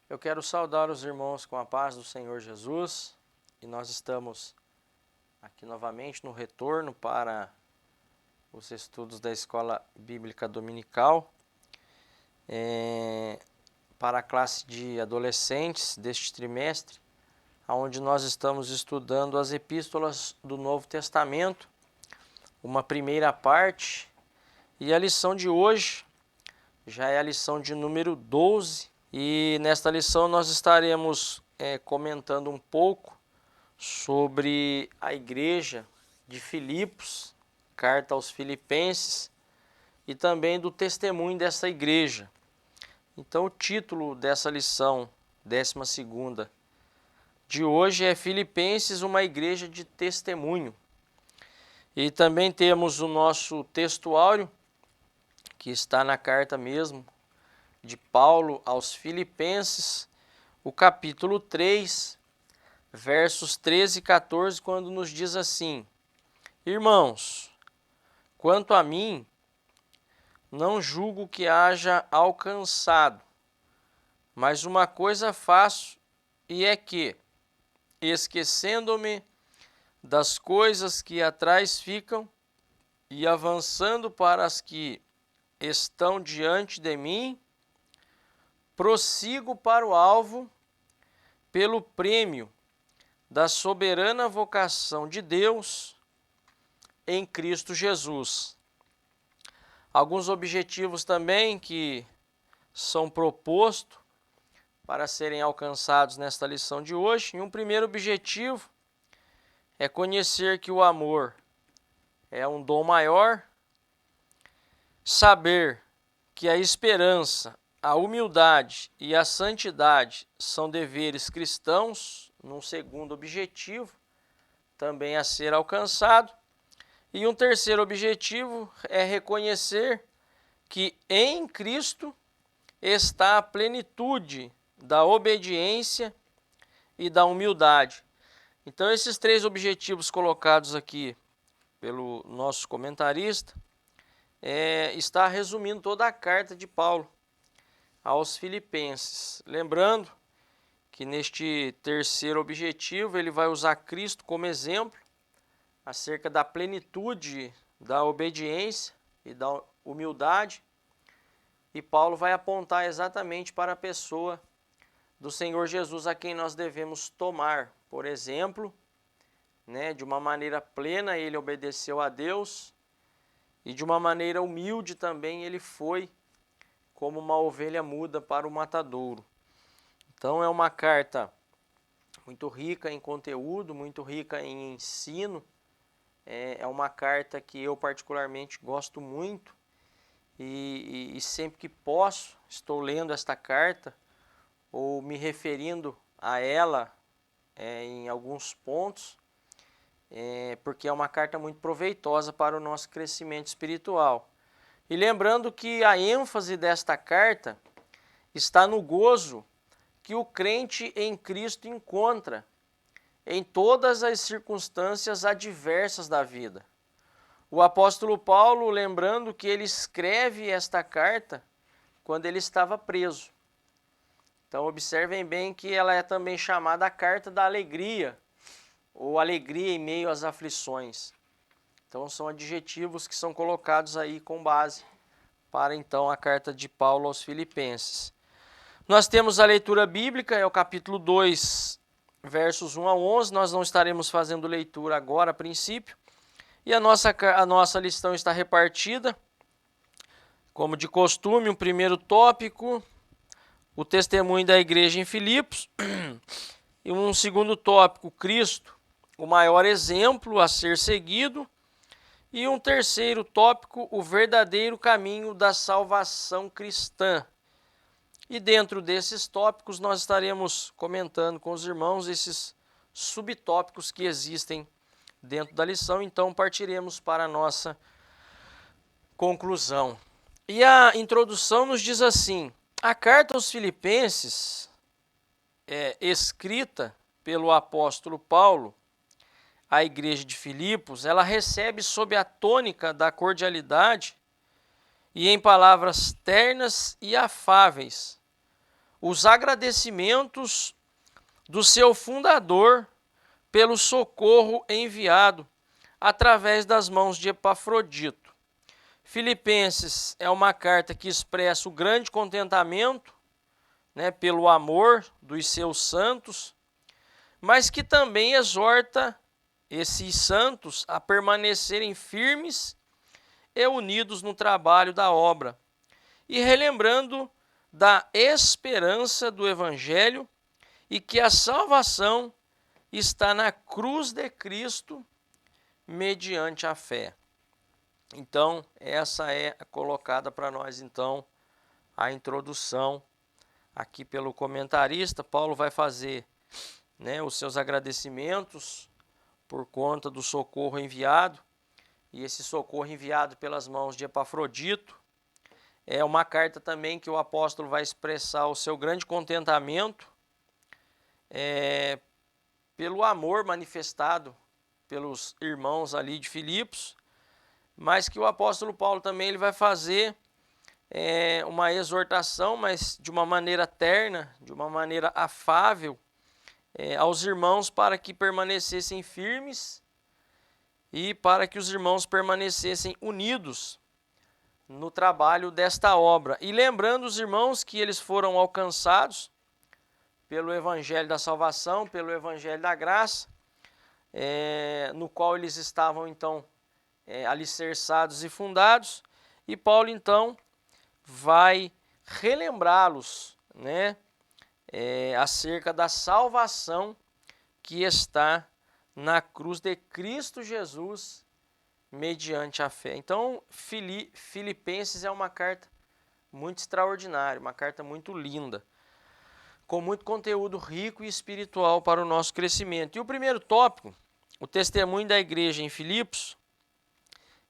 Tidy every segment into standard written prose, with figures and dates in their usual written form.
Eu quero saudar os irmãos com a paz do Senhor Jesus e nós estamos aqui novamente no retorno para os estudos da Escola Bíblica Dominical, para a classe de adolescentes deste trimestre, onde nós estamos estudando as epístolas do Novo Testamento, uma primeira parte, e a lição de hoje já é a lição de número 12, e nesta lição nós estaremos comentando um pouco sobre a igreja de Filipos, carta aos Filipenses, e também do testemunho dessa igreja. Então o título dessa lição, 12ª, de hoje é Filipenses, uma igreja de testemunho. E também temos o nosso textuário, que está na carta mesmo de Paulo aos Filipenses, o capítulo 3, versos 13 e 14, quando nos diz assim: Irmãos, quanto a mim, não julgo que haja alcançado, mas uma coisa faço, e é que, esquecendo-me das coisas que atrás ficam e avançando para as que estão diante de mim, prossigo para o alvo pelo prêmio da soberana vocação de Deus em Cristo Jesus. Alguns objetivos também que são propostos para serem alcançados nesta lição de hoje. E um primeiro objetivo é conhecer que o amor é um dom maior, saber que a esperança, a humildade e a santidade são deveres cristãos, num segundo objetivo, também a ser alcançado. E um terceiro objetivo é reconhecer que em Cristo está a plenitude da obediência e da humildade. Então, esses três objetivos colocados aqui pelo nosso comentarista está resumindo toda a carta de Paulo aos Filipenses. Lembrando que neste terceiro objetivo ele vai usar Cristo como exemplo acerca da plenitude da obediência e da humildade, e Paulo vai apontar exatamente para a pessoa do Senhor Jesus, a quem nós devemos tomar. Por exemplo, de uma maneira plena ele obedeceu a Deus, e de uma maneira humilde também ele foi como uma ovelha muda para o matadouro. Então é uma carta muito rica em conteúdo, muito rica em ensino. É uma carta que eu particularmente gosto muito e sempre que posso estou lendo esta carta ou me referindo a ela em alguns pontos, porque é uma carta muito proveitosa para o nosso crescimento espiritual. E lembrando que a ênfase desta carta está no gozo que o crente em Cristo encontra em todas as circunstâncias adversas da vida. O apóstolo Paulo, lembrando que ele escreve esta carta quando ele estava preso. Então observem bem que ela é também chamada a carta da alegria, ou alegria em meio às aflições. Então são adjetivos que são colocados aí com base para então a carta de Paulo aos Filipenses. Nós temos a leitura bíblica, é o capítulo 2, versos 1 a 11, nós não estaremos fazendo leitura agora a princípio, e a nossa lição está repartida, como de costume, um primeiro tópico, o testemunho da igreja em Filipos, e um segundo tópico, Cristo, o maior exemplo a ser seguido, e um terceiro tópico, o verdadeiro caminho da salvação cristã. E dentro desses tópicos nós estaremos comentando com os irmãos esses subtópicos que existem dentro da lição, então partiremos para a nossa conclusão. E a introdução nos diz assim: a carta aos Filipenses, escrita pelo apóstolo Paulo à igreja de Filipos, ela recebe sob a tônica da cordialidade e em palavras ternas e afáveis os agradecimentos do seu fundador pelo socorro enviado através das mãos de Epafrodito. Filipenses é uma carta que expressa o grande contentamento, né, pelo amor dos seus santos, mas que também exorta esses santos a permanecerem firmes e unidos no trabalho da obra, e relembrando da esperança do Evangelho e que a salvação está na cruz de Cristo mediante a fé. Então, essa é colocada para nós, então, a introdução aqui pelo comentarista. Paulo vai fazer, né, os seus agradecimentos por conta do socorro enviado, e esse socorro enviado pelas mãos de Epafrodito é uma carta também que o apóstolo vai expressar o seu grande contentamento pelo amor manifestado pelos irmãos ali de Filipos, mas que o apóstolo Paulo também ele vai fazer uma exortação, mas de uma maneira terna, de uma maneira afável, aos irmãos para que permanecessem firmes e para que os irmãos permanecessem unidos no trabalho desta obra. E lembrando os irmãos que eles foram alcançados pelo Evangelho da Salvação, pelo Evangelho da Graça, no qual eles estavam então alicerçados e fundados, e Paulo então vai relembrá-los, né, acerca da salvação que está na cruz de Cristo Jesus mediante a fé. Então, Filipenses é uma carta muito extraordinária, uma carta muito linda, com muito conteúdo rico e espiritual para o nosso crescimento. E o primeiro tópico, o testemunho da igreja em Filipos,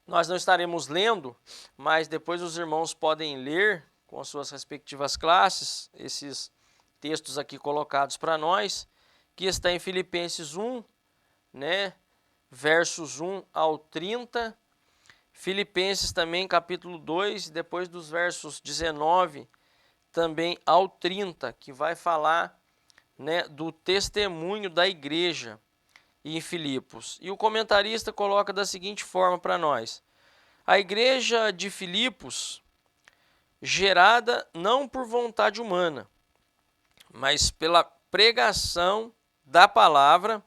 nós não estaremos lendo, mas depois os irmãos podem ler com as suas respectivas classes esses textos aqui colocados para nós, que está em Filipenses 1, né, versos 1 ao 30, Filipenses também capítulo 2, depois dos versos 19 também ao 30, que vai falar, né, do testemunho da igreja em Filipos. E o comentarista coloca da seguinte forma para nós: a igreja de Filipos, gerada não por vontade humana, mas pela pregação da palavra,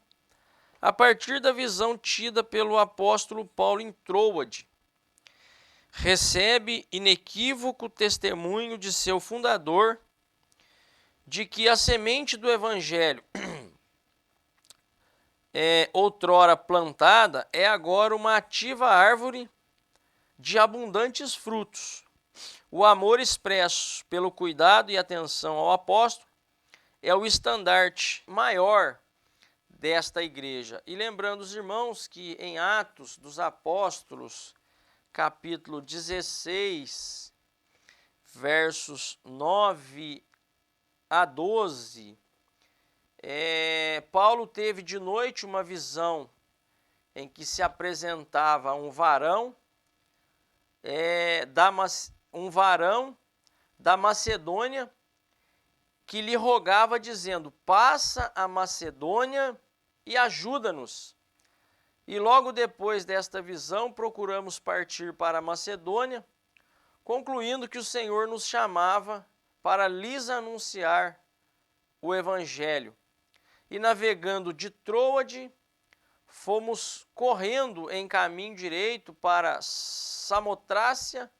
a partir da visão tida pelo apóstolo Paulo em Troade, recebe inequívoco testemunho de seu fundador de que a semente do evangelho outrora plantada é agora uma ativa árvore de abundantes frutos. O amor expresso pelo cuidado e atenção ao apóstolo é o estandarte maior desta igreja. E lembrando os irmãos que em Atos dos Apóstolos, capítulo 16, versos 9 a 12, Paulo teve de noite uma visão em que se apresentava um varão da Macedônia, que lhe rogava dizendo: passa a Macedônia e ajuda-nos. E logo depois desta visão procuramos partir para a Macedônia, concluindo que o Senhor nos chamava para lhes anunciar o Evangelho. E navegando de Troade, fomos correndo em caminho direito para Samotrácia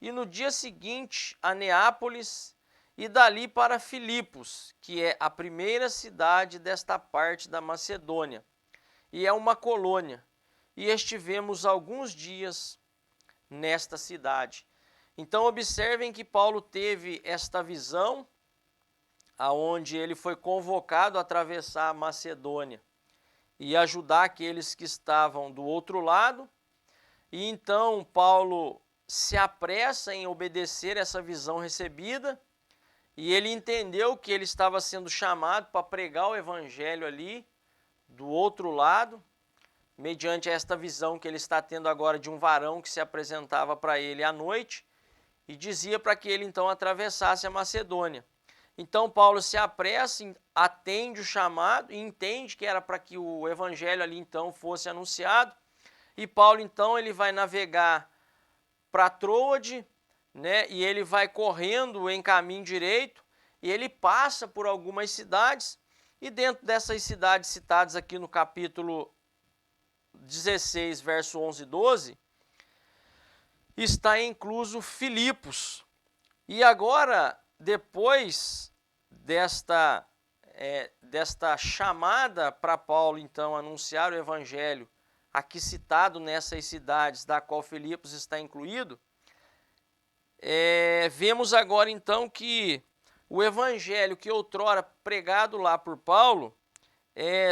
e no dia seguinte a Neápolis e dali para Filipos, que é a primeira cidade desta parte da Macedônia, e é uma colônia, e estivemos alguns dias nesta cidade. Então observem que Paulo teve esta visão, aonde ele foi convocado a atravessar a Macedônia e ajudar aqueles que estavam do outro lado, e então Paulo se apressa em obedecer essa visão recebida, e ele entendeu que ele estava sendo chamado para pregar o evangelho ali do outro lado, mediante esta visão que ele está tendo agora de um varão que se apresentava para ele à noite e dizia para que ele então atravessasse a Macedônia. Então Paulo se apressa, atende o chamado e entende que era para que o evangelho ali então fosse anunciado. E Paulo então ele vai navegar para Troade, né? E ele vai correndo em caminho direito e ele passa por algumas cidades. E dentro dessas cidades citadas aqui no capítulo 16, verso 11 e 12, está incluso Filipos. E agora, depois desta chamada para Paulo, então, anunciar o evangelho, aqui citado nessas cidades, da qual Filipos está incluído, vemos agora, então, que o evangelho que outrora pregado lá por Paulo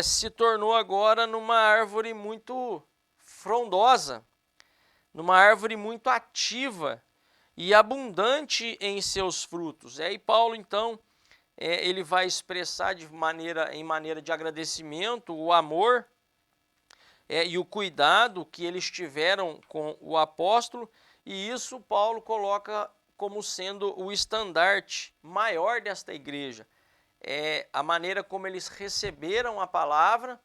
se tornou agora numa árvore muito frondosa, numa árvore muito ativa e abundante em seus frutos. E Paulo, então, ele vai expressar em maneira de agradecimento o amor e o cuidado que eles tiveram com o apóstolo, e isso Paulo coloca como sendo o estandarte maior desta igreja. A maneira como eles receberam a palavra,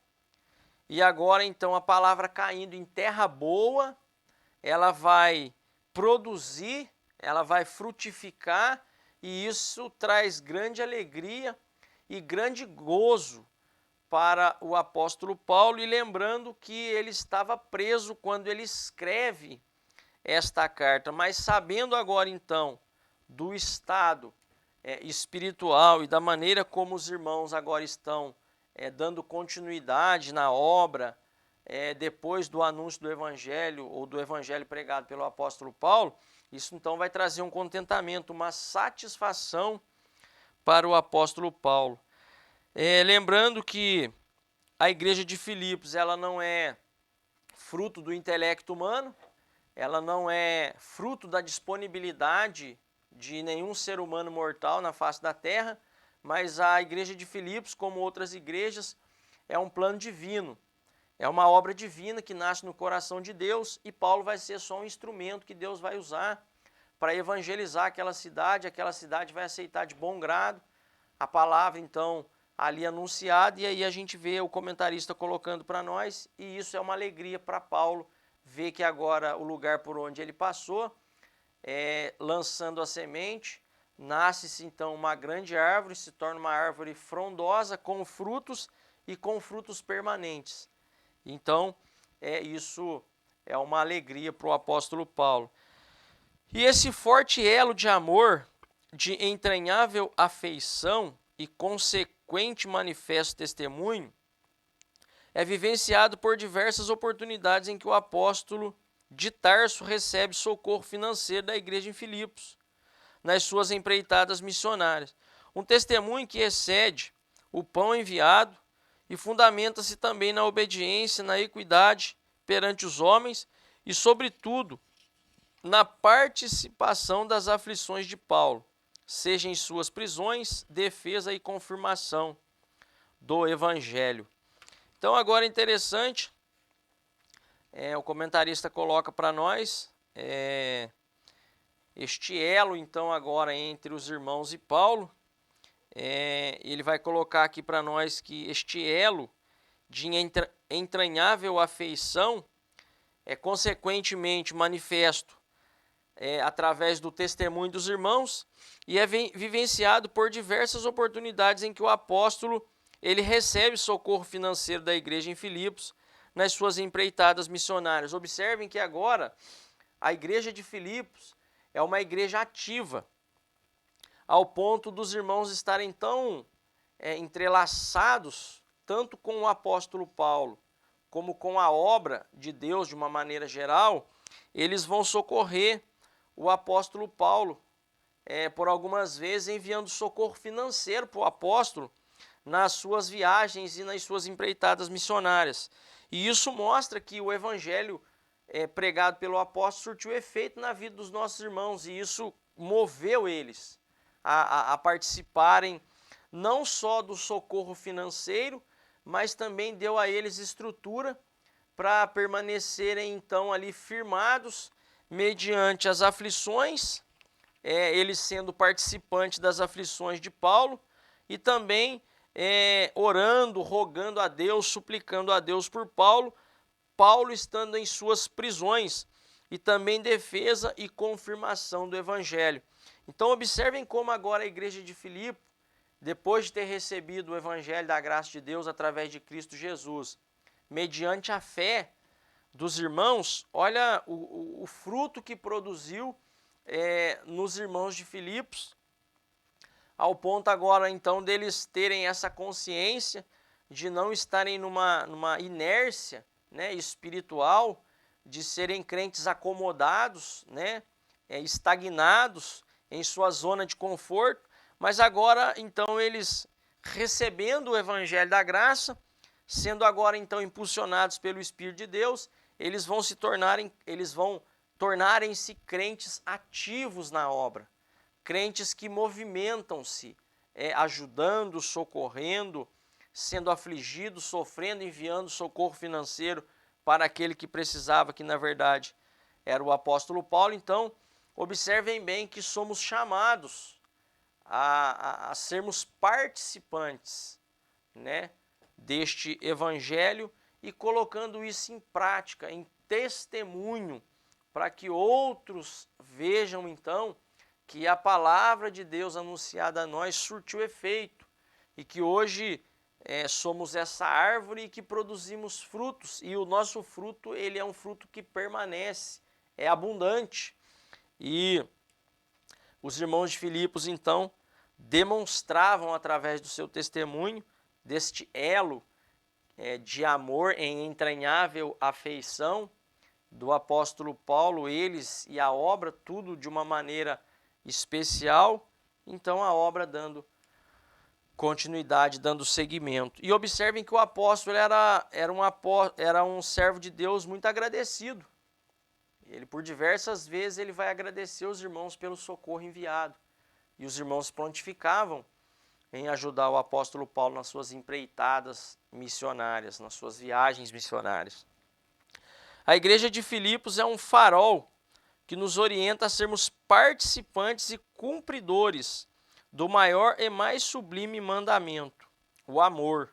e agora então a palavra caindo em terra boa, ela vai produzir, ela vai frutificar, e isso traz grande alegria e grande gozo para o apóstolo Paulo, e lembrando que ele estava preso quando ele escreve esta carta, mas sabendo agora então do estado espiritual e da maneira como os irmãos agora estão dando continuidade na obra, depois do anúncio do evangelho ou do evangelho pregado pelo apóstolo Paulo, isso então vai trazer um contentamento, uma satisfação para o apóstolo Paulo. Lembrando que a igreja de Filipos, ela não é fruto do intelecto humano, ela não é fruto da disponibilidade de nenhum ser humano mortal na face da terra, mas a igreja de Filipos, como outras igrejas, é um plano divino, é uma obra divina que nasce no coração de Deus, e Paulo vai ser só um instrumento que Deus vai usar para evangelizar aquela cidade vai aceitar de bom grado a palavra, então, ali anunciada, e aí a gente vê o comentarista colocando para nós, e isso é uma alegria para Paulo, ver que agora o lugar por onde ele passou, lançando a semente, nasce-se então uma grande árvore, se torna uma árvore frondosa, com frutos e com frutos permanentes. Então, isso é uma alegria para o apóstolo Paulo. E esse forte elo de amor, de entranhável afeição e consequente manifesto testemunho, é vivenciado por diversas oportunidades em que o apóstolo de Tarso recebe socorro financeiro da igreja em Filipos, nas suas empreitadas missionárias. Um testemunho que excede o pão enviado e fundamenta-se também na obediência, na equidade perante os homens e, sobretudo, na participação das aflições de Paulo, seja em suas prisões, defesa e confirmação do evangelho. Então agora é interessante, o comentarista coloca para nós este elo então agora entre os irmãos e Paulo. Ele vai colocar aqui para nós que este elo de entranhável afeição é consequentemente manifesto através do testemunho dos irmãos e é vivenciado por diversas oportunidades em que o apóstolo ele recebe socorro financeiro da igreja em Filipos nas suas empreitadas missionárias. Observem que agora a igreja de Filipos é uma igreja ativa, ao ponto dos irmãos estarem tão entrelaçados, tanto com o apóstolo Paulo, como com a obra de Deus de uma maneira geral, eles vão socorrer o apóstolo Paulo, por algumas vezes enviando socorro financeiro para o apóstolo nas suas viagens e nas suas empreitadas missionárias. E isso mostra que o evangelho pregado pelo apóstolo surtiu efeito na vida dos nossos irmãos, e isso moveu eles a participarem não só do socorro financeiro, mas também deu a eles estrutura para permanecerem então ali firmados mediante as aflições, ele sendo participante das aflições de Paulo e também orando, rogando a Deus, suplicando a Deus por Paulo, Paulo estando em suas prisões e também defesa e confirmação do evangelho. Então observem como agora a igreja de Filipe, depois de ter recebido o evangelho da graça de Deus através de Cristo Jesus, mediante a fé dos irmãos, olha o fruto que produziu nos irmãos de Filipos, ao ponto agora então deles terem essa consciência de não estarem numa inércia, né, espiritual, de serem crentes acomodados, né, estagnados em sua zona de conforto, mas agora então eles recebendo o evangelho da graça, sendo agora então impulsionados pelo Espírito de Deus, eles vão tornarem-se crentes ativos na obra, crentes que movimentam-se, ajudando, socorrendo, sendo afligidos, sofrendo, enviando socorro financeiro para aquele que precisava, que na verdade era o apóstolo Paulo. Então, observem bem que somos chamados a sermos participantes, né, deste evangelho e colocando isso em prática, em testemunho, para que outros vejam então que a palavra de Deus anunciada a nós surtiu efeito e que hoje somos essa árvore que produzimos frutos, e o nosso fruto ele é um fruto que permanece, é abundante. E os irmãos de Filipos então demonstravam através do seu testemunho, deste elo de amor em entranhável afeição do apóstolo Paulo, eles e a obra, tudo de uma maneira especial, então a obra dando continuidade, dando seguimento. E observem que o apóstolo era um servo de Deus muito agradecido. Ele, por diversas vezes, ele vai agradecer os irmãos pelo socorro enviado. E os irmãos prontificavam em ajudar o apóstolo Paulo nas suas empreitadas missionárias, nas suas viagens missionárias. A igreja de Filipos é um farol que nos orienta a sermos participantes e cumpridores do maior e mais sublime mandamento, o amor.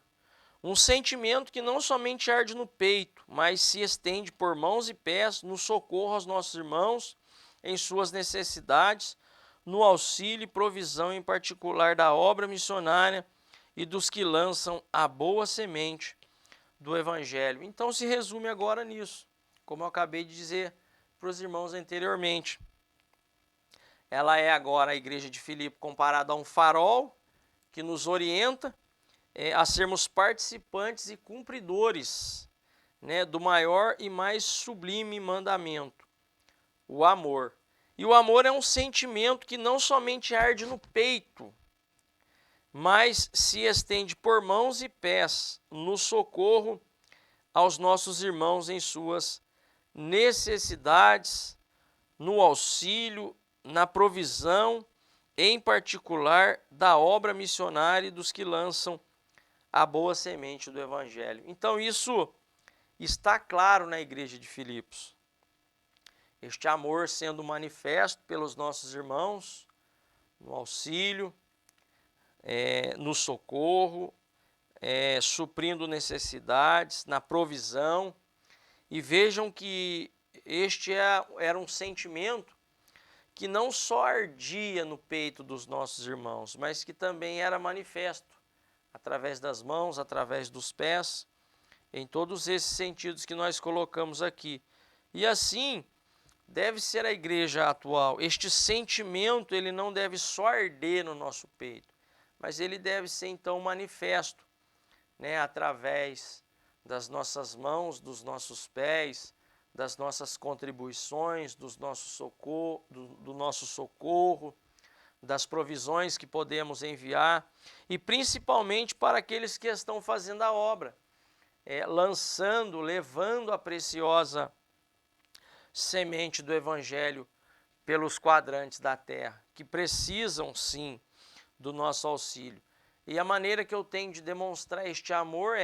Um sentimento que não somente arde no peito, mas se estende por mãos e pés no socorro aos nossos irmãos em suas necessidades, no auxílio e provisão em particular da obra missionária e dos que lançam a boa semente do Evangelho. Então se resume agora nisso, como eu acabei de dizer para os irmãos anteriormente. Ela é agora a igreja de Filipe comparada a um farol que nos orienta a sermos participantes e cumpridores, né, do maior e mais sublime mandamento, o amor. E o amor é um sentimento que não somente arde no peito, mas se estende por mãos e pés no socorro aos nossos irmãos em suas necessidades, no auxílio, na provisão, em particular da obra missionária e dos que lançam a boa semente do Evangelho. Então isso está claro na igreja de Filipos. Este amor sendo manifesto pelos nossos irmãos, no auxílio, no socorro, suprindo necessidades, na provisão. E vejam que este era um sentimento que não só ardia no peito dos nossos irmãos, mas que também era manifesto através das mãos, através dos pés, em todos esses sentidos que nós colocamos aqui. E assim deve ser a igreja atual. Este sentimento ele não deve só arder no nosso peito, mas ele deve ser então manifesto, né, através das nossas mãos, dos nossos pés, das nossas contribuições, do nosso socorro, das provisões que podemos enviar, e principalmente para aqueles que estão fazendo a obra, levando a preciosa semente do Evangelho pelos quadrantes da terra, que precisam sim do nosso auxílio. E a maneira que eu tenho de demonstrar este amor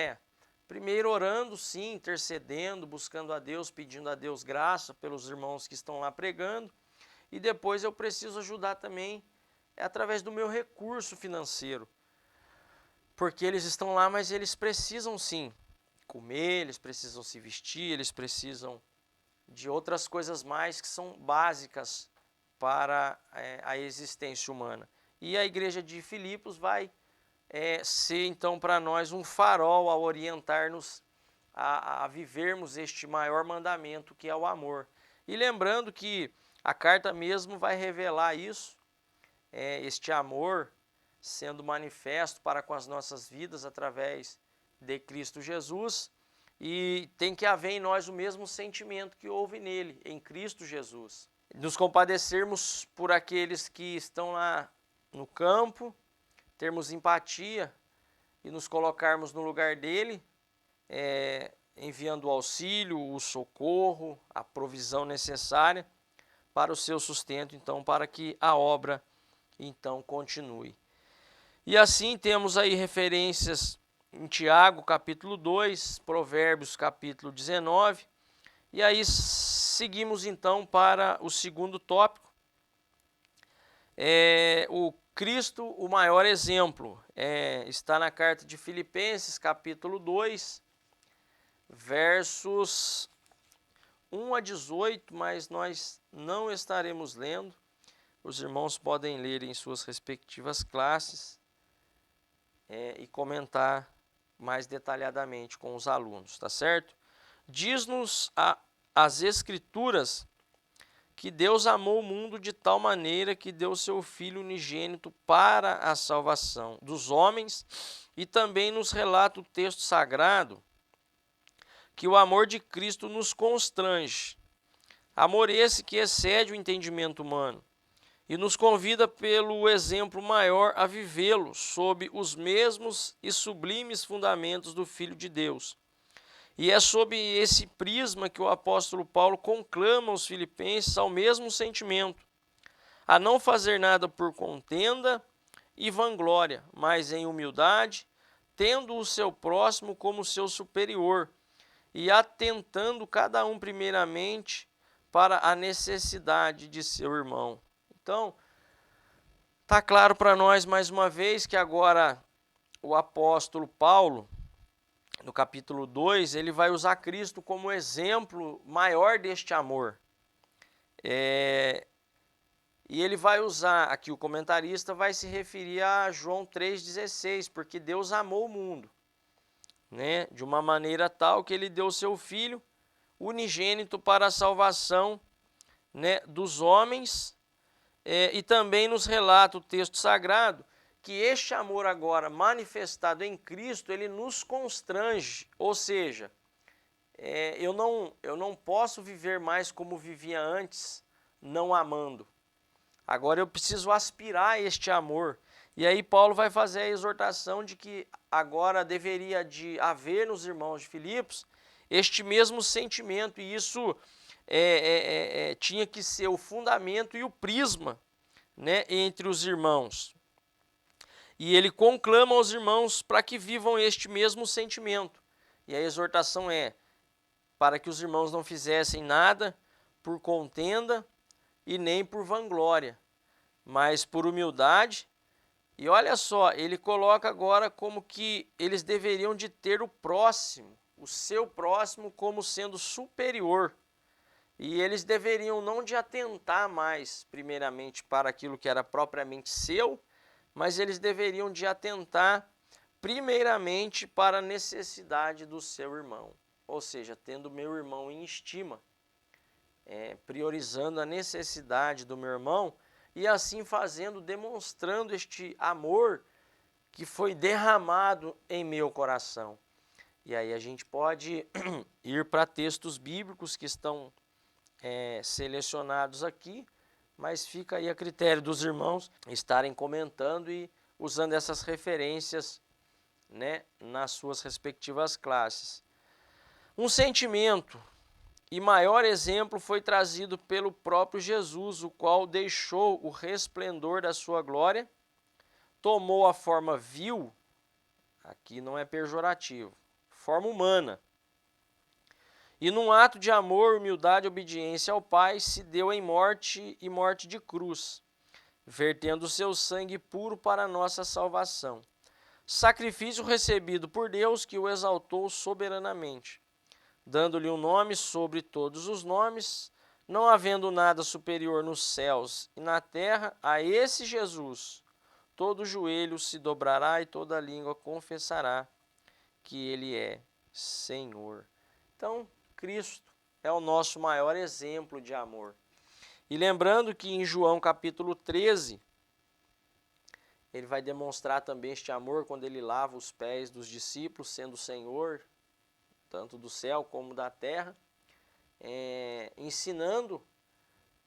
primeiro orando sim, intercedendo, buscando a Deus, pedindo a Deus graça pelos irmãos que estão lá pregando, e depois eu preciso ajudar também através do meu recurso financeiro. Porque eles estão lá, mas eles precisam sim comer, eles precisam se vestir, eles precisam de outras coisas mais que são básicas para a existência humana. E a igreja de Filipos vai ser então para nós um farol a orientar-nos a vivermos este maior mandamento que é o amor. E lembrando que a carta mesmo vai revelar isso, este amor sendo manifesto para com as nossas vidas através de Cristo Jesus, e tem que haver em nós o mesmo sentimento que houve nele, em Cristo Jesus. Nos compadecermos por aqueles que estão lá no campo, termos empatia e nos colocarmos no lugar dele, enviando o auxílio, o socorro, a provisão necessária para o seu sustento, então, para que a obra então continue. E assim temos aí referências em Tiago, capítulo 2, Provérbios, capítulo 19, e aí seguimos então para o segundo tópico, o Cristo, o maior exemplo, está na carta de Filipenses, capítulo 2, versos 1 a 18, mas nós não estaremos lendo, os irmãos podem ler em suas respectivas classes, e comentar mais detalhadamente com os alunos, tá certo? Diz-nos as Escrituras que Deus amou o mundo de tal maneira que deu seu Filho unigênito para a salvação dos homens, e também nos relata o texto sagrado que o amor de Cristo nos constrange, amor esse que excede o entendimento humano, e nos convida pelo exemplo maior a vivê-lo sob os mesmos e sublimes fundamentos do Filho de Deus. E é sob esse prisma que o apóstolo Paulo conclama os filipenses ao mesmo sentimento, a não fazer nada por contenda e vanglória, mas em humildade, tendo o seu próximo como seu superior, e atentando cada um primeiramente para a necessidade de seu irmão. Então, está claro para nós mais uma vez que agora o apóstolo Paulo, no capítulo 2, ele vai usar Cristo como exemplo maior deste amor. E ele vai usar, aqui o comentarista vai se referir a João 3,16, porque Deus amou o mundo, né, de uma maneira tal que ele deu seu Filho unigênito para a salvação, né, dos homens. E também nos relata o texto sagrado que este amor agora manifestado em Cristo, ele nos constrange, ou seja, eu não posso viver mais como vivia antes, não amando. Agora eu preciso aspirar a este amor. E aí Paulo vai fazer a exortação de que agora deveria de haver nos irmãos de Filipos este mesmo sentimento, e isso tinha que ser o fundamento e o prisma, né, entre os irmãos. E ele conclama aos irmãos para que vivam este mesmo sentimento. E a exortação para que os irmãos não fizessem nada por contenda e nem por vanglória, mas por humildade. E olha só, ele coloca agora como que eles deveriam de ter o próximo, o seu próximo, como sendo superior. E eles deveriam não de atentar mais, primeiramente, para aquilo que era propriamente seu, mas eles deveriam de atentar, primeiramente, para a necessidade do seu irmão. Ou seja, tendo meu irmão em estima, priorizando a necessidade do meu irmão, e assim fazendo, demonstrando este amor que foi derramado em meu coração. E aí a gente pode ir para textos bíblicos que estão selecionados aqui, mas fica aí a critério dos irmãos estarem comentando e usando essas referências, né, nas suas respectivas classes. Um sentimento e maior exemplo foi trazido pelo próprio Jesus, o qual deixou o resplendor da sua glória, tomou a forma vil, aqui não é pejorativo, forma humana, E num ato de amor, humildade e obediência ao Pai, se deu em morte e morte de cruz, vertendo o seu sangue puro para a nossa salvação. Sacrifício recebido por Deus que o exaltou soberanamente, dando-lhe um nome sobre todos os nomes, não havendo nada superior nos céus e na terra, a esse Jesus, todo joelho se dobrará e toda língua confessará que ele é Senhor. Então, Cristo é o nosso maior exemplo de amor. E lembrando que em João capítulo 13, ele vai demonstrar também este amor quando ele lava os pés dos discípulos, sendo o Senhor, tanto do céu como da terra, ensinando,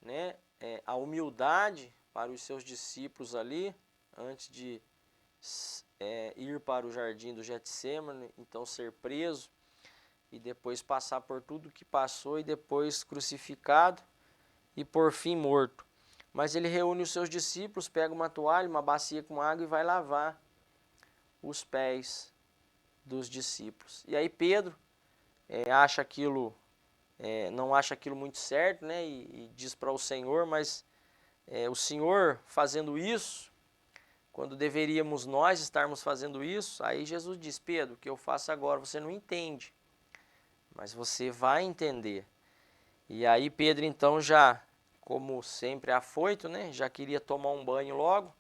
né, a humildade para os seus discípulos ali, antes de ir para o jardim do Getsêmani, então ser preso, e depois passar por tudo que passou, e depois crucificado, e por fim morto. Mas ele reúne os seus discípulos, pega uma toalha, uma bacia com água e vai lavar os pés dos discípulos. E aí Pedro acha aquilo, não acha aquilo muito certo, né? E diz para o Senhor, mas o Senhor fazendo isso, quando deveríamos nós estarmos fazendo isso, aí Jesus diz, Pedro, o que eu faço agora você não entende, mas você vai entender. E aí Pedro então já, como sempre afoito, né, já queria tomar um banho logo,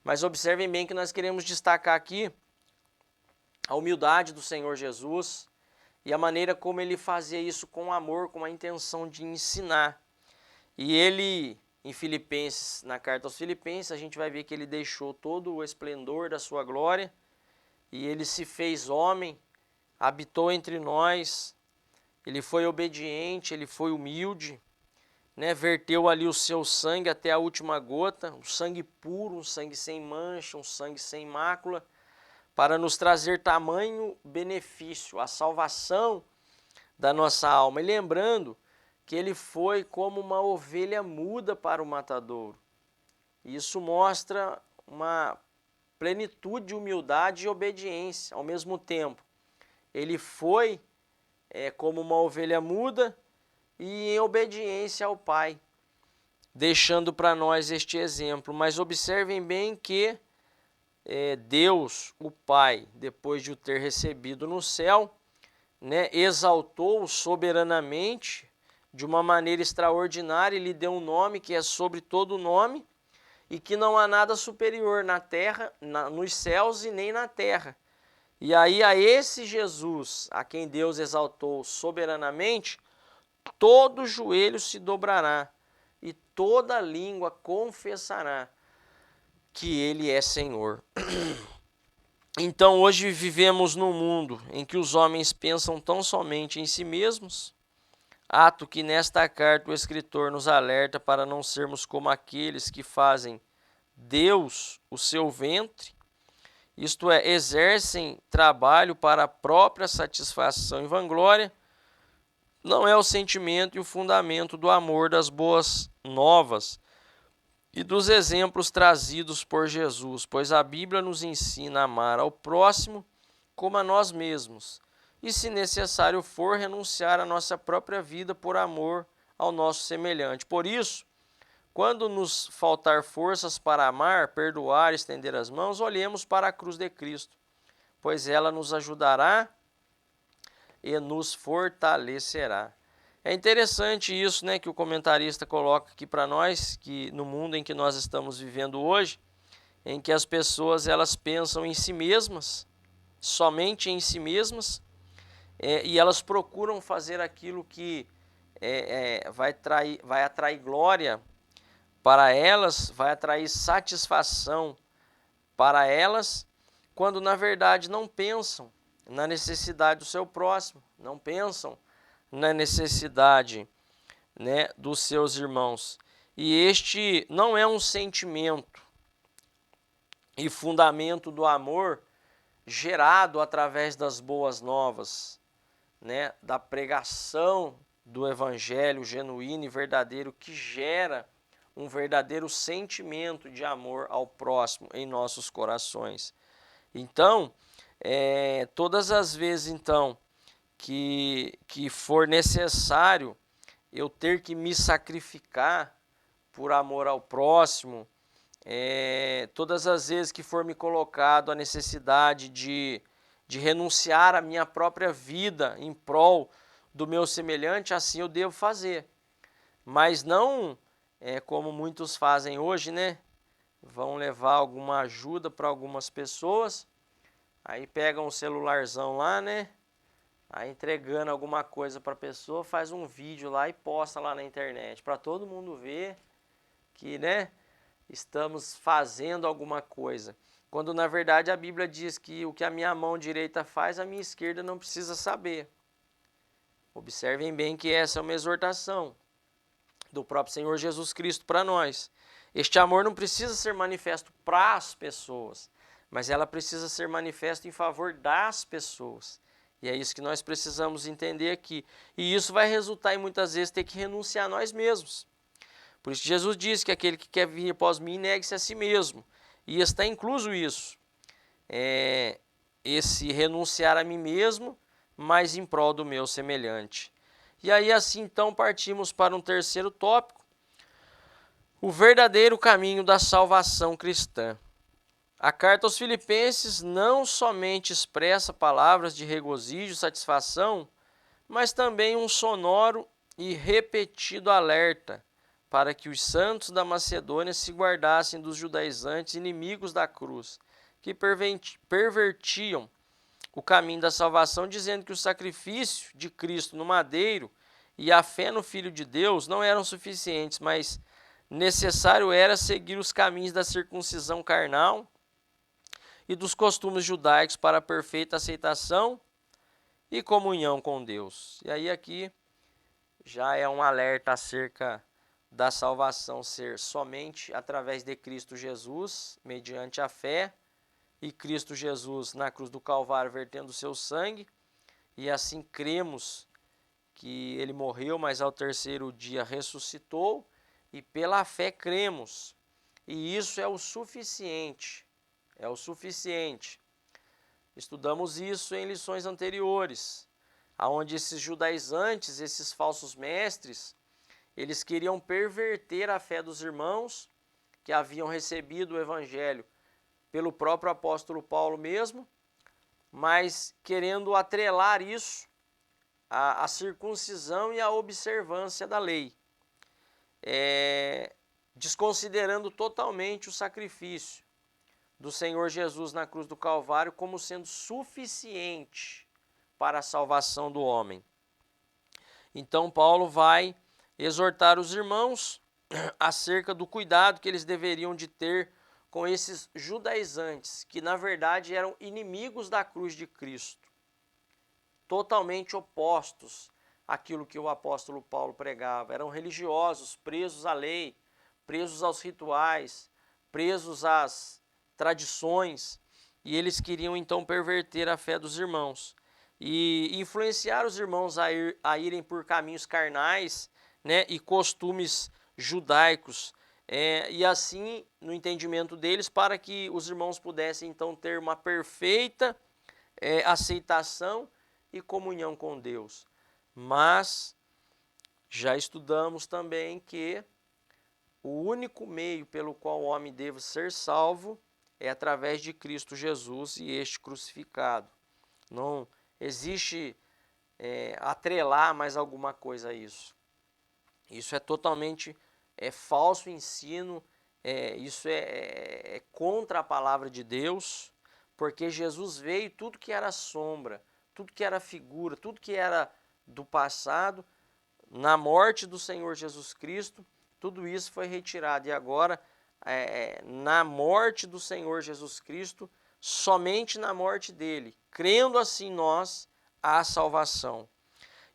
mas observem bem que nós queremos destacar aqui a humildade do Senhor Jesus e a maneira como ele fazia isso com amor, com a intenção de ensinar. E ele, em Filipenses, na carta aos Filipenses, a gente vai ver que ele deixou todo o esplendor da sua glória e ele se fez homem, habitou entre nós, ele foi obediente, ele foi humilde, né? Verteu ali o seu sangue até a última gota, um sangue puro, um sangue sem mancha, um sangue sem mácula, para nos trazer tamanho benefício, a salvação da nossa alma. E lembrando que ele foi como uma ovelha muda para o matadouro. Isso mostra uma plenitude de humildade e obediência ao mesmo tempo. Ele foi como uma ovelha muda e em obediência ao Pai, deixando para nós este exemplo. Mas observem bem que Deus, o Pai, depois de o ter recebido no céu, né, exaltou-o soberanamente, de uma maneira extraordinária, e lhe deu um nome que é sobre todo nome, e que não há nada superior na terra, nos céus e nem na terra. E aí a esse Jesus, a quem Deus exaltou soberanamente, todo joelho se dobrará e toda língua confessará que ele é Senhor. Então hoje vivemos num mundo em que os homens pensam tão somente em si mesmos, ato que nesta carta o escritor nos alerta para não sermos como aqueles que fazem Deus o seu ventre, isto é, exercem trabalho para a própria satisfação e vanglória. Não é o sentimento e o fundamento do amor das boas novas e dos exemplos trazidos por Jesus, pois a Bíblia nos ensina a amar ao próximo como a nós mesmos, e se necessário for, renunciar à nossa própria vida por amor ao nosso semelhante. Por isso, quando nos faltar forças para amar, perdoar, estender as mãos, olhemos para a cruz de Cristo, pois ela nos ajudará e nos fortalecerá. É interessante isso, né, que o comentarista coloca aqui para nós, que no mundo em que nós estamos vivendo hoje, em que as pessoas elas pensam em si mesmas, somente em si mesmas, e elas procuram fazer aquilo que vai atrair glória para elas, vai atrair satisfação para elas, quando na verdade não pensam na necessidade do seu próximo, não pensam na necessidade, né, dos seus irmãos. E este não é um sentimento e fundamento do amor gerado através das boas novas, né, da pregação do evangelho genuíno e verdadeiro, que gera um verdadeiro sentimento de amor ao próximo em nossos corações. Então, todas as vezes então que for necessário eu ter que me sacrificar por amor ao próximo, todas as vezes que for me colocado a necessidade de renunciar à minha própria vida em prol do meu semelhante, assim eu devo fazer. Mas não como muitos fazem hoje, né? Vão levar alguma ajuda para algumas pessoas, aí pegam um celularzão lá, né? Aí entregando alguma coisa para a pessoa, faz um vídeo lá e posta lá na internet, para todo mundo ver que, né, estamos fazendo alguma coisa. Quando na verdade a Bíblia diz que o que a minha mão direita faz, a minha esquerda não precisa saber. Observem bem que essa é uma exortação do próprio Senhor Jesus Cristo para nós. Este amor não precisa ser manifesto para as pessoas, mas ela precisa ser manifesta em favor das pessoas. E é isso que nós precisamos entender aqui. E isso vai resultar em muitas vezes ter que renunciar a nós mesmos. Por isso Jesus disse que aquele que quer vir após mim, negue-se a si mesmo. E está incluso isso. Esse renunciar a mim mesmo, mas em prol do meu semelhante. E aí assim então partimos para um terceiro tópico. O verdadeiro caminho da salvação cristã. A carta aos Filipenses não somente expressa palavras de regozijo e satisfação, mas também um sonoro e repetido alerta para que os santos da Macedônia se guardassem dos judaizantes inimigos da cruz, que pervertiam o caminho da salvação, dizendo que o sacrifício de Cristo no madeiro e a fé no Filho de Deus não eram suficientes, mas necessário era seguir os caminhos da circuncisão carnal e dos costumes judaicos para a perfeita aceitação e comunhão com Deus. E aí aqui já é um alerta acerca da salvação ser somente através de Cristo Jesus, mediante a fé, e Cristo Jesus na cruz do Calvário vertendo o seu sangue, e assim cremos que ele morreu, mas ao terceiro dia ressuscitou, e pela fé cremos. E isso é o suficiente. É o suficiente. Estudamos isso em lições anteriores, aonde esses judaizantes, esses falsos mestres, eles queriam perverter a fé dos irmãos que haviam recebido o evangelho pelo próprio apóstolo Paulo mesmo, mas querendo atrelar isso à circuncisão e à observância da lei, desconsiderando totalmente o sacrifício do Senhor Jesus na cruz do Calvário como sendo suficiente para a salvação do homem. Então Paulo vai exortar os irmãos acerca do cuidado que eles deveriam de ter com esses judaizantes, que na verdade eram inimigos da cruz de Cristo, totalmente opostos àquilo que o apóstolo Paulo pregava. Eram religiosos, presos à lei, presos aos rituais, presos às tradições, e eles queriam então perverter a fé dos irmãos e influenciar os irmãos a irem por caminhos carnais, né, e costumes judaicos, e assim, no entendimento deles, para que os irmãos pudessem então ter uma perfeita aceitação e comunhão com Deus. Mas já estudamos também que o único meio pelo qual o homem deve ser salvo é através de Cristo Jesus e este crucificado. Não existe atrelar mais alguma coisa a isso. Isso é totalmente falso ensino, isso é contra a palavra de Deus, porque Jesus veio, tudo que era sombra, tudo que era figura, tudo que era do passado, na morte do Senhor Jesus Cristo, tudo isso foi retirado. E agora, na morte do Senhor Jesus Cristo, somente na morte dele, crendo assim nós, há salvação.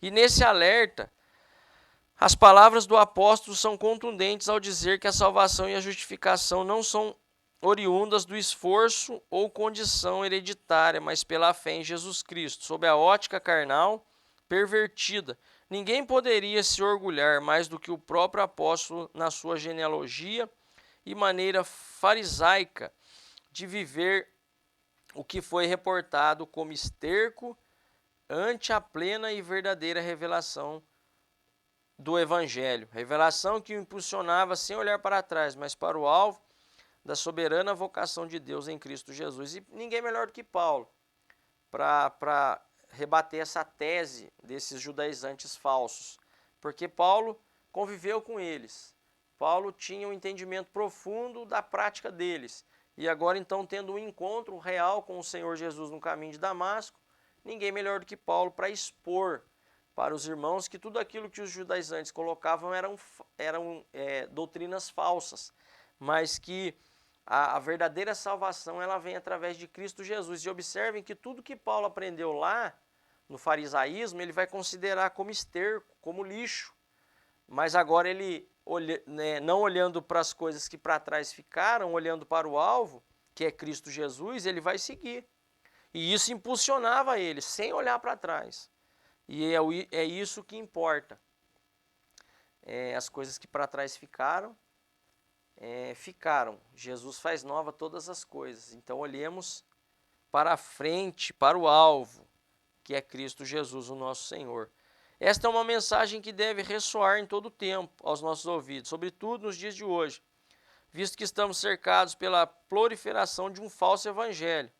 E nesse alerta, as palavras do apóstolo são contundentes ao dizer que a salvação e a justificação não são oriundas do esforço ou condição hereditária, mas pela fé em Jesus Cristo. Sob a ótica carnal pervertida, ninguém poderia se orgulhar mais do que o próprio apóstolo na sua genealogia e maneira farisaica de viver o que foi reportado como esterco ante a plena e verdadeira revelação do Evangelho. Revelação que o impulsionava sem olhar para trás, mas para o alvo da soberana vocação de Deus em Cristo Jesus. E ninguém melhor do que Paulo para rebater essa tese desses judaizantes falsos. Porque Paulo conviveu com eles. Paulo tinha um entendimento profundo da prática deles. E agora, então, tendo um encontro real com o Senhor Jesus no caminho de Damasco, ninguém melhor do que Paulo para expor para os irmãos que tudo aquilo que os judaizantes colocavam eram doutrinas falsas, mas que a verdadeira salvação ela vem através de Cristo Jesus. E observem que tudo que Paulo aprendeu lá no farisaísmo, ele vai considerar como esterco, como lixo. Mas agora ele, não olhando para as coisas que para trás ficaram, olhando para o alvo, que é Cristo Jesus, ele vai seguir. E isso impulsionava ele, sem olhar para trás. E é isso que importa. As coisas que para trás ficaram, ficaram. Jesus faz nova todas as coisas. Então olhemos para a frente, para o alvo, que é Cristo Jesus, o nosso Senhor. Esta é uma mensagem que deve ressoar em todo o tempo aos nossos ouvidos, sobretudo nos dias de hoje, visto que estamos cercados pela proliferação de um falso evangelho.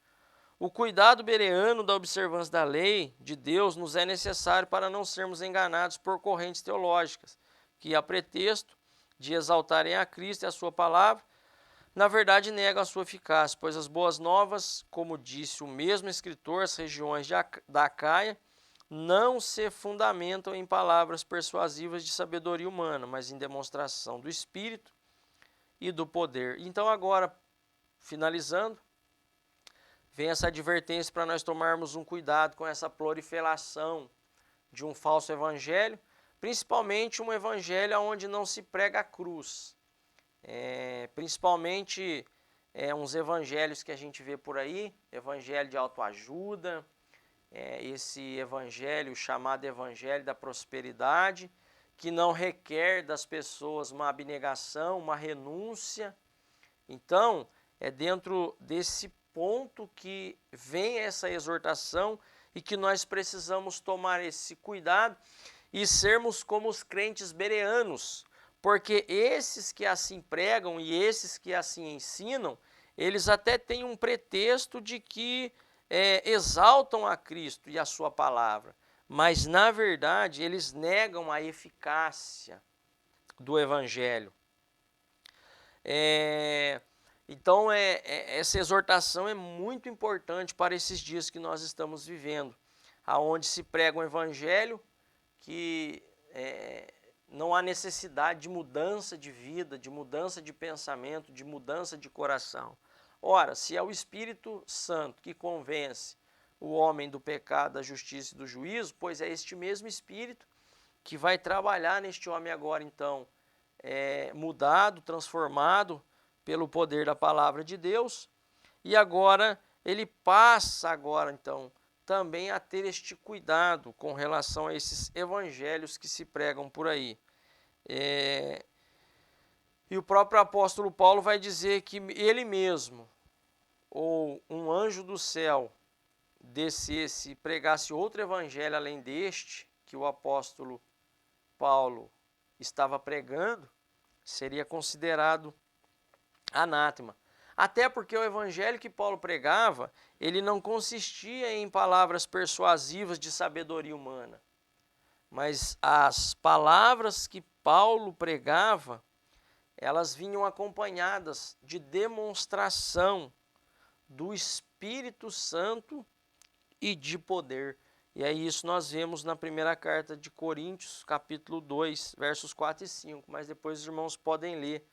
O cuidado bereano da observância da lei de Deus nos é necessário para não sermos enganados por correntes teológicas, que, a pretexto de exaltarem a Cristo e a sua palavra, na verdade negam a sua eficácia, pois as boas novas, como disse o mesmo escritor, as regiões da Acaia, não se fundamentam em palavras persuasivas de sabedoria humana, mas em demonstração do Espírito e do poder. Então agora, finalizando, vem essa advertência para nós tomarmos um cuidado com essa proliferação de um falso evangelho, principalmente um evangelho onde não se prega a cruz. Principalmente uns evangelhos que a gente vê por aí, evangelho de autoajuda, esse evangelho chamado evangelho da prosperidade, que não requer das pessoas uma abnegação, uma renúncia. Então, é dentro desse ponto que vem essa exortação e que nós precisamos tomar esse cuidado e sermos como os crentes bereanos, porque esses que assim pregam e esses que assim ensinam, eles até têm um pretexto de que exaltam a Cristo e a sua palavra, mas na verdade eles negam a eficácia do Evangelho. Então essa exortação é muito importante para esses dias que nós estamos vivendo, aonde se prega um Evangelho que não há necessidade de mudança de vida, de mudança de pensamento, de mudança de coração. Ora, se é o Espírito Santo que convence o homem do pecado, da justiça e do juízo, pois é este mesmo Espírito que vai trabalhar neste homem agora, então, mudado, transformado pelo poder da palavra de Deus, e agora ele passa agora, então, também a ter este cuidado com relação a esses evangelhos que se pregam por aí. E o próprio apóstolo Paulo vai dizer que ele mesmo, ou um anjo do céu, descesse e pregasse outro evangelho além deste, que o apóstolo Paulo estava pregando, seria considerado anátema. Até porque o evangelho que Paulo pregava, ele não consistia em palavras persuasivas de sabedoria humana, mas as palavras que Paulo pregava, elas vinham acompanhadas de demonstração do Espírito Santo e de poder. E aí isso nós vemos na primeira carta de Coríntios, capítulo 2, versos 4 e 5, mas depois os irmãos podem ler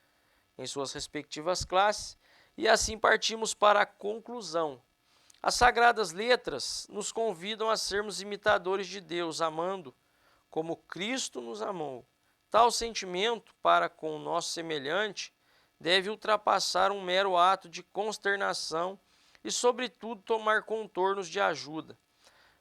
em suas respectivas classes. E assim partimos para a conclusão. As Sagradas Letras nos convidam a sermos imitadores de Deus, amando como Cristo nos amou. Tal sentimento para com o nosso semelhante deve ultrapassar um mero ato de consternação e, sobretudo, tomar contornos de ajuda,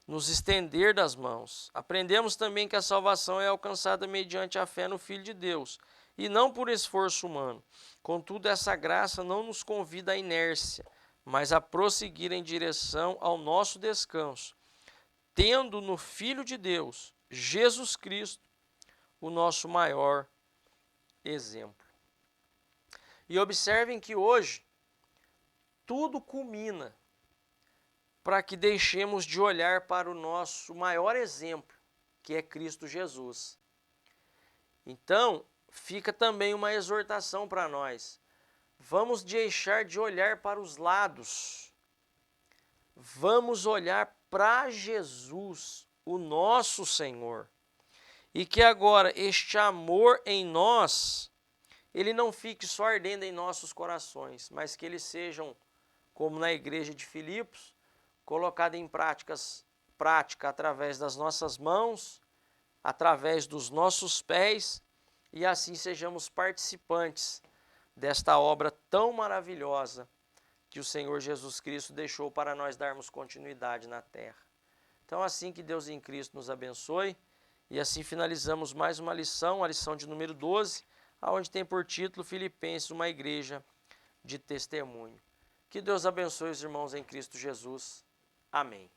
nos estender das mãos. Aprendemos também que a salvação é alcançada mediante a fé no Filho de Deus, e não por esforço humano. Contudo, essa graça não nos convida à inércia, mas a prosseguir em direção ao nosso descanso, tendo no Filho de Deus, Jesus Cristo, o nosso maior exemplo. E observem que hoje tudo culmina para que deixemos de olhar para o nosso maior exemplo, que é Cristo Jesus. Então, fica também uma exortação para nós. Vamos deixar de olhar para os lados. Vamos olhar para Jesus, o nosso Senhor. E que agora este amor em nós, ele não fique só ardendo em nossos corações, mas que eles sejam, como na igreja de Filipos, colocado em prática através das nossas mãos, através dos nossos pés, e assim sejamos participantes desta obra tão maravilhosa que o Senhor Jesus Cristo deixou para nós darmos continuidade na terra. Então, assim que Deus em Cristo nos abençoe, e assim finalizamos mais uma lição, a lição de número 12, onde tem por título Filipenses, uma igreja de testemunho. Que Deus abençoe os irmãos em Cristo Jesus. Amém.